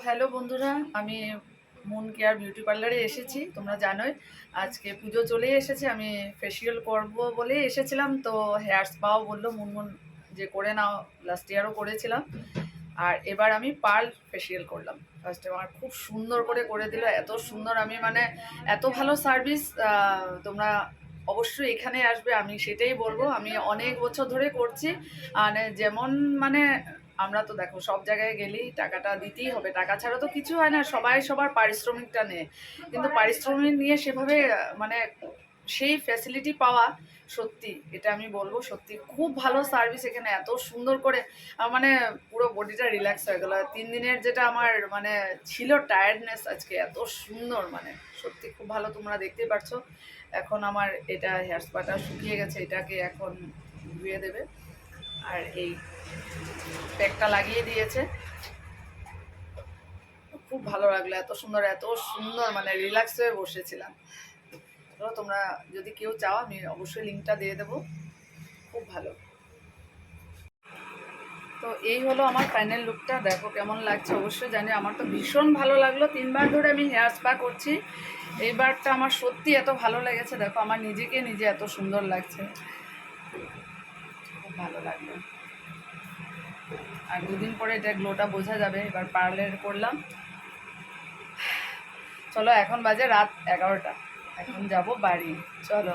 Hello বন্ধুরা, আমি moon care beauty পার্লারে এসেছি। তোমরা জানোই আজকে পুজো চলেই এসেছে। আমি ফেসিয়াল করব বলেই এসেছিলাম, তো হেয়ার স্পাও বললো মুনমুন যে করে নাও। লাস্ট ইয়ারও করেছিলাম, আর এবার আমি পার্ল ফেসিয়াল করলাম। ফার্স্টে আমার খুব সুন্দর করে দিল, এত সুন্দর। আমি মানে এত ভালো সার্ভিস। তোমরা অবশ্যই এখানে আসবে, আমি সেটাই বলবো। আমি অনেক বছর ধরে করছি। মানে যেমন মানে আমরা তো দেখো সব জায়গায় গেলেই টাকাটা দিতেই হবে, টাকা ছাড়া তো কিছু হয় না। সবাই সবার পারিশ্রমিকটা নেয়, কিন্তু পারিশ্রমিক নিয়ে সেভাবে মানে সেই ফ্যাসিলিটি পাওয়া, সত্যি এটা আমি বলবো, সত্যি খুব ভালো সার্ভিস এখানে। এত সুন্দর করে মানে পুরো বডিটা রিল্যাক্স হয়ে গেল। 3 দিনের যেটা আমার মানে ছিল টায়ার্ডনেস, আজকে এত সুন্দর, মানে সত্যি খুব ভালো। তোমরা দেখতেই পাচ্ছ এখন আমার এটা হেয়ার স্পাটা শুকিয়ে গেছে, এটাকে এখন ধুয়ে দেবে। আর এই প্যাকটা লাগিয়ে দিয়েছে, খুব ভালো লাগলো। এত সুন্দর এত সুন্দর, মানে রিল্যাক্স হয়ে বসেছিলাম। তো তোমরা যদি কেউ চাও, আমি অবশ্যই লিঙ্কটা দিয়ে দেবো। খুব ভালো। তো এই হলো আমার ফাইনাল লুকটা, দেখো কেমন লাগছে অবশ্যই জানি। আমার তো ভীষণ ভালো লাগলো। 3বার ধরে আমি হেয়ার স্পা করছি, এইবারটা আমার সত্যি এত ভালো লেগেছে। দেখো আমার নিজেকে নিজে এত সুন্দর লাগছে, খুব ভালো লাগলো। আর 2 দিন পরে এটা গ্লোটা বোঝা যাবে। এবার পার্লার করলাম। চলো এখন বাজে রাত 11টা, এখন যাব বাড়ি। চলো।